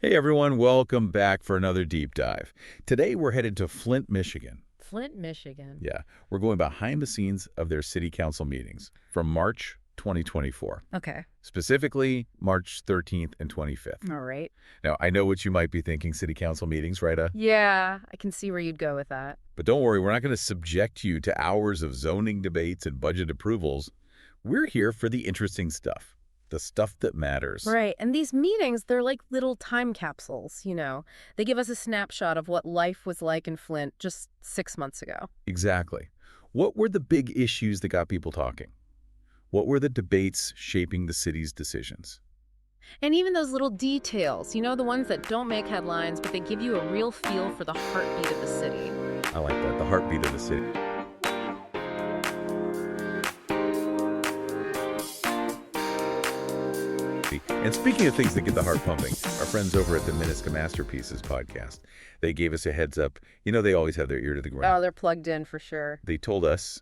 Hey everyone, welcome back for another deep dive. Today we're headed to Flint, Michigan. Flint, Michigan. Yeah, we're going behind the scenes of their city council meetings from March 2024, Okay. specifically March 13th and 25th. All right. Now, I know what you might be thinking, city council meetings, right? Yeah, I can see where you'd go with that. But don't worry, we're not going to subject you to hours of zoning debates and budget approvals. We're here for the interesting stuff, the stuff that matters. Right. And these meetings, they're like little time capsules, They give us a snapshot of what life was like in Flint just 6 months ago. Exactly. What were the big issues that got people talking? What were the debates shaping the city's decisions? And even those little details, the ones that don't make headlines, but they give you a real feel for the heartbeat of the city. I like that, the heartbeat of the city. And speaking of things that get the heart pumping, our friends over at the Miniska Masterpieces podcast, they gave us a heads up. They always have their ear to the ground. Oh, they're plugged in for sure. They told us,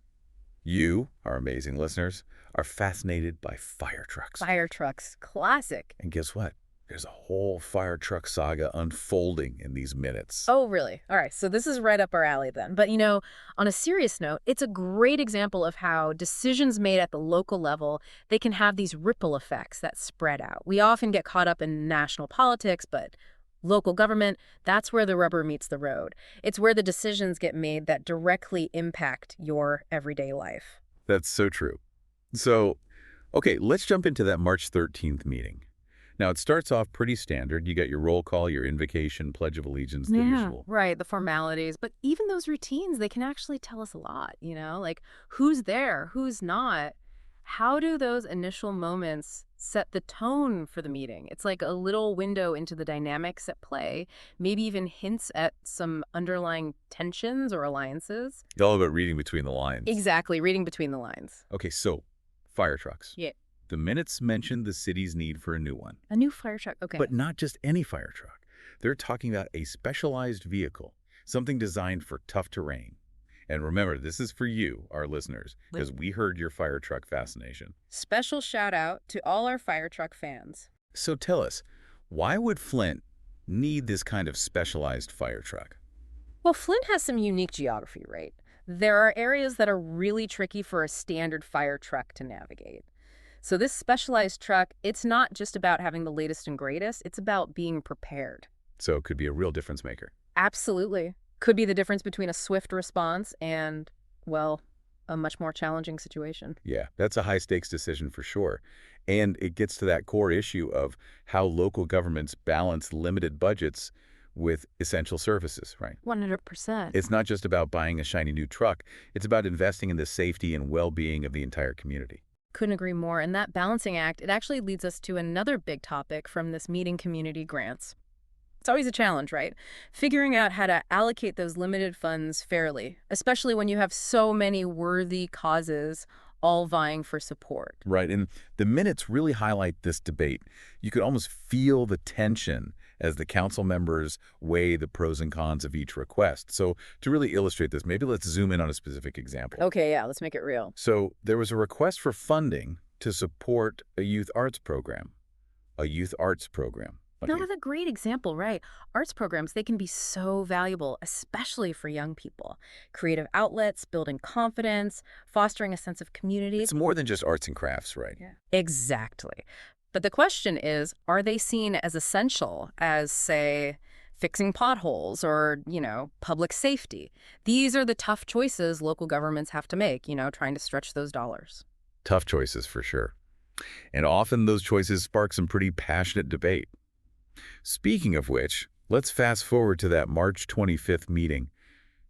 you, our amazing listeners, are fascinated by fire trucks. Fire trucks, classic. And guess what? There's a whole fire truck saga unfolding in these minutes. Oh, really? All right, so this is right up our alley then. But, on a serious note, it's a great example of how decisions made at the local level, they can have these ripple effects that spread out. We often get caught up in national politics, but local government, that's where the rubber meets the road. It's where the decisions get made that directly impact your everyday life. That's so true. So, okay, let's jump into that March 13th meeting. Now, it starts off pretty standard. You got your roll call, your invocation, Pledge of Allegiance, the usual. Right, the formalities. But even those routines, they can actually tell us a lot, like who's there, who's not. How do those initial moments set the tone for the meeting? It's like a little window into the dynamics at play, maybe even hints at some underlying tensions or alliances. It's all about reading between the lines. Exactly, reading between the lines. Okay, so fire trucks. Yeah. The minutes mentioned the city's need for a new one. A new fire truck, okay. But not just any fire truck. They're talking about a specialized vehicle, something designed for tough terrain. And remember, this is for you, our listeners, because we heard your fire truck fascination. Special shout out to all our fire truck fans. So tell us, why would Flint need this kind of specialized fire truck? Well, Flint has some unique geography, right? There are areas that are really tricky for a standard fire truck to navigate. So this specialized truck, it's not just about having the latest and greatest, it's about being prepared. So it could be a real difference maker. Absolutely. Could be the difference between a swift response and, well, a much more challenging situation. Yeah, that's a high-stakes decision for sure. And it gets to that core issue of how local governments balance limited budgets with essential services, right? 100%. It's not just about buying a shiny new truck. It's about investing in the safety and well-being of the entire community. Couldn't agree more. And that balancing act, it actually leads us to another big topic from this meeting: community grants. It's always a challenge, right? Figuring out how to allocate those limited funds fairly, especially when you have so many worthy causes all vying for support. Right, and the minutes really highlight this debate. You could almost feel the tension as the council members weigh the pros and cons of each request. So to really illustrate this, maybe let's zoom in on a specific example. Okay, yeah, let's make it real. So there was a request for funding to support a youth arts program. A youth arts program. No, that's a great example, right? Arts programs, they can be so valuable, especially for young people. Creative outlets, building confidence, fostering a sense of community. It's more than just arts and crafts, right? Yeah. Exactly. But the question is, are they seen as essential as, say, fixing potholes or, public safety? These are the tough choices local governments have to make, trying to stretch those dollars. Tough choices for sure. And often those choices spark some pretty passionate debate. Speaking of which, let's fast forward to that March 25th meeting.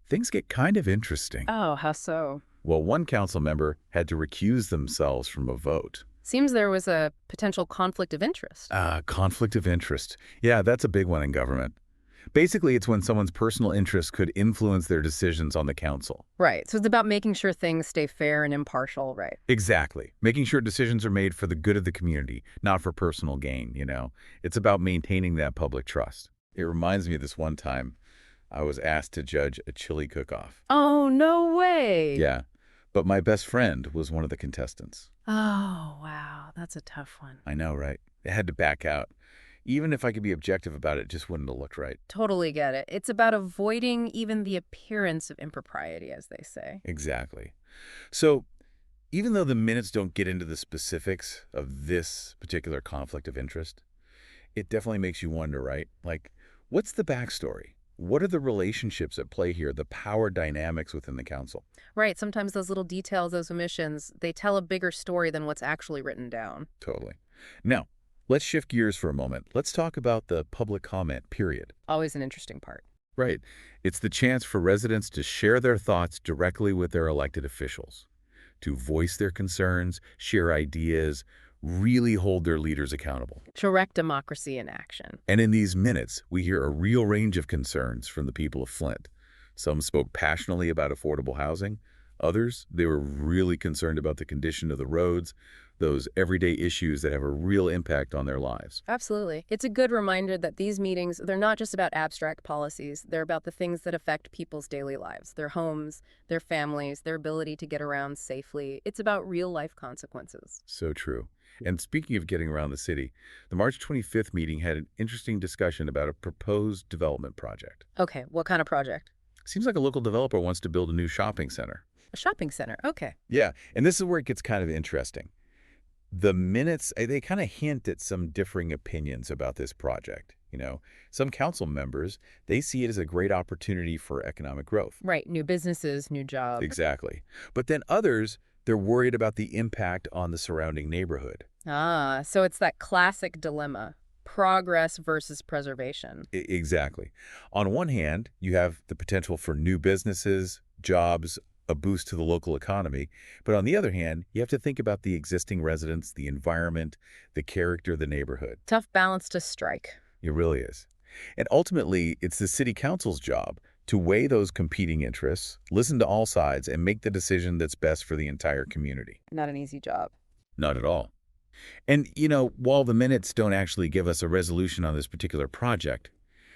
Things get kind of interesting. Oh, how so? Well, one council member had to recuse themselves from a vote. Seems there was a potential conflict of interest. Conflict of interest. Yeah, that's a big one in government. Basically, it's when someone's personal interests could influence their decisions on the council. Right. So it's about making sure things stay fair and impartial, right? Exactly. Making sure decisions are made for the good of the community, not for personal gain, It's about maintaining that public trust. It reminds me of this one time I was asked to judge a chili cook-off. Oh, no way. Yeah. But my best friend was one of the contestants. Oh, wow. That's a tough one. I know, right? They had to back out. Even if I could be objective about it, it just wouldn't have looked right. Totally get it. It's about avoiding even the appearance of impropriety, as they say. Exactly. So even though the minutes don't get into the specifics of this particular conflict of interest, it definitely makes you wonder, right? Like, what's the backstory? What are the relationships at play here, the power dynamics within the council? Right, sometimes those little details, those omissions, they tell a bigger story than what's actually written down. Totally. Now, let's shift gears for a moment. Let's talk about the public comment period. Always an interesting part. Right. It's the chance for residents to share their thoughts directly with their elected officials, to voice their concerns, share ideas, really hold their leaders accountable. Direct democracy in action. And in these minutes, we hear a real range of concerns from the people of Flint. Some spoke passionately about affordable housing. Others, they were really concerned about the condition of the roads, those everyday issues that have a real impact on their lives. Absolutely. It's a good reminder that these meetings, they're not just about abstract policies. They're about the things that affect people's daily lives, their homes, their families, their ability to get around safely. It's about real-life consequences. So true. And speaking of getting around the city, the March 25th meeting had an interesting discussion about a proposed development project. Okay, what kind of project? Seems like a local developer wants to build a new shopping center. A shopping center. Okay. Yeah, and this is where it gets kind of interesting. The minutes, they kind of hint at some differing opinions about this project. Some council members, they see it as a great opportunity for economic growth. Right, new businesses, new jobs. Exactly. But then others, they're worried about the impact on the surrounding neighborhood. Ah, so it's that classic dilemma, progress versus preservation. Exactly. On one hand, you have the potential for new businesses, jobs, a boost to the local economy. But on the other hand, you have to think about the existing residents, the environment, the character of the neighborhood. Tough balance to strike. It really is. And ultimately, it's the city council's job to weigh those competing interests, listen to all sides, and make the decision that's best for the entire community. Not an easy job. Not at all. And, while the minutes don't actually give us a resolution on this particular project,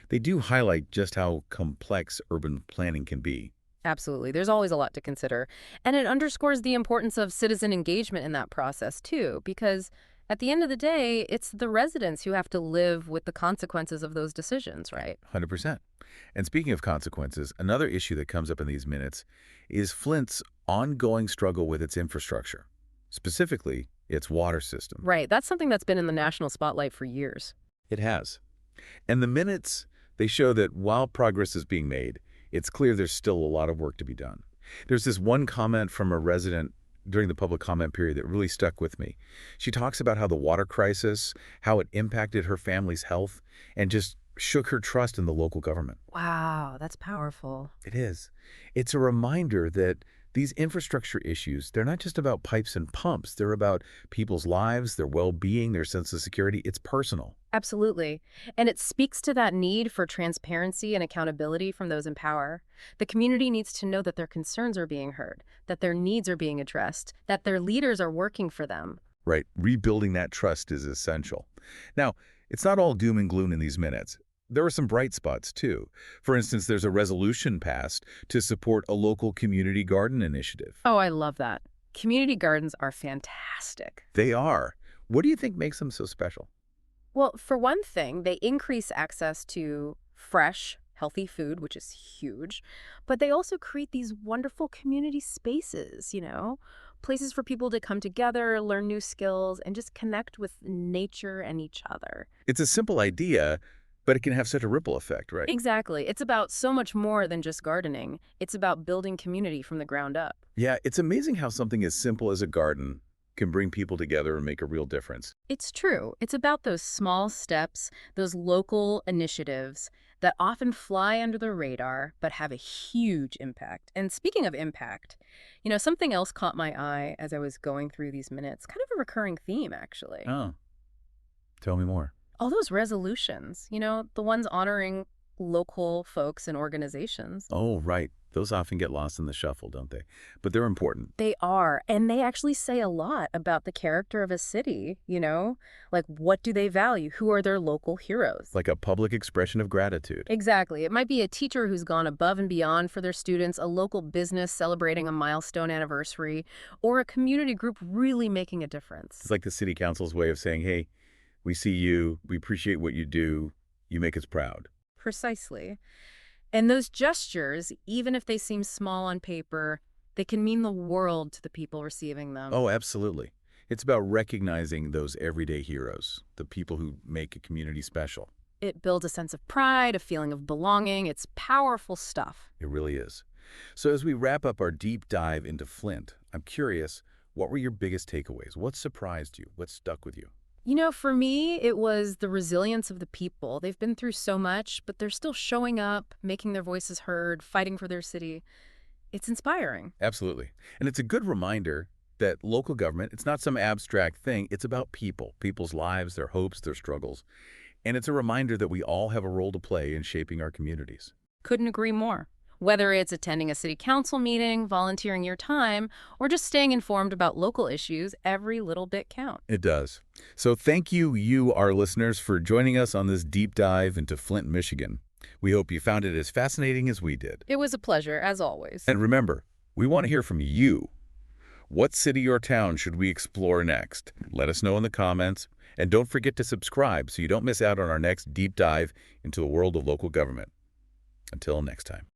they do highlight just how complex urban planning can be. Absolutely. There's always a lot to consider. And it underscores the importance of citizen engagement in that process, too, because at the end of the day, it's the residents who have to live with the consequences of those decisions, right? 100%. And speaking of consequences, another issue that comes up in these minutes is Flint's ongoing struggle with its infrastructure, specifically its water system. Right. That's something that's been in the national spotlight for years. It has. And the minutes, they show that while progress is being made, it's clear there's still a lot of work to be done. There's this one comment from a resident during the public comment period that really stuck with me. She talks about how the water crisis, how it impacted her family's health, and just shook her trust in the local government. Wow, that's powerful. It is. It's a reminder that these infrastructure issues, they're not just about pipes and pumps. They're about people's lives, their well-being, their sense of security. It's personal. Absolutely. And it speaks to that need for transparency and accountability from those in power. The community needs to know that their concerns are being heard, that their needs are being addressed, that their leaders are working for them. Right. Rebuilding that trust is essential. Now, it's not all doom and gloom in these minutes. There are some bright spots, too. For instance, there's a resolution passed to support a local community garden initiative. Oh, I love that. Community gardens are fantastic. They are. What do you think makes them so special? Well, for one thing, they increase access to fresh, healthy food, which is huge. But they also create these wonderful community spaces, places for people to come together, learn new skills, and just connect with nature and each other. It's a simple idea, but it can have such a ripple effect, right? Exactly. It's about so much more than just gardening. It's about building community from the ground up. Yeah, it's amazing how something as simple as a garden can bring people together and make a real difference. It's true. It's about those small steps, those local initiatives that often fly under the radar but have a huge impact. And speaking of impact, something else caught my eye as I was going through these minutes, kind of a recurring theme, actually. Oh, tell me more. All those resolutions, the ones honoring local folks and organizations. Oh, right. Those often get lost in the shuffle, don't they? But they're important. They are. And they actually say a lot about the character of a city, Like, what do they value? Who are their local heroes? Like a public expression of gratitude. Exactly. It might be a teacher who's gone above and beyond for their students, a local business celebrating a milestone anniversary, or a community group really making a difference. It's like the city council's way of saying, hey, We see you, we appreciate what you do, you make us proud. Precisely. And those gestures, even if they seem small on paper, they can mean the world to the people receiving them. Oh, absolutely. It's about recognizing those everyday heroes, the people who make a community special. It builds a sense of pride, a feeling of belonging. It's powerful stuff. It really is. So as we wrap up our deep dive into Flint, I'm curious, what were your biggest takeaways? What surprised you? What stuck with you? For me, it was the resilience of the people. They've been through so much, but they're still showing up, making their voices heard, fighting for their city. It's inspiring. Absolutely. And it's a good reminder that local government, it's not some abstract thing. It's about people, people's lives, their hopes, their struggles. And it's a reminder that we all have a role to play in shaping our communities. Couldn't agree more. Whether it's attending a city council meeting, volunteering your time, or just staying informed about local issues, every little bit counts. It does. So thank you, our listeners, for joining us on this deep dive into Flint, Michigan. We hope you found it as fascinating as we did. It was a pleasure, as always. And remember, we want to hear from you. What city or town should we explore next? Let us know in the comments. And don't forget to subscribe so you don't miss out on our next deep dive into the world of local government. Until next time.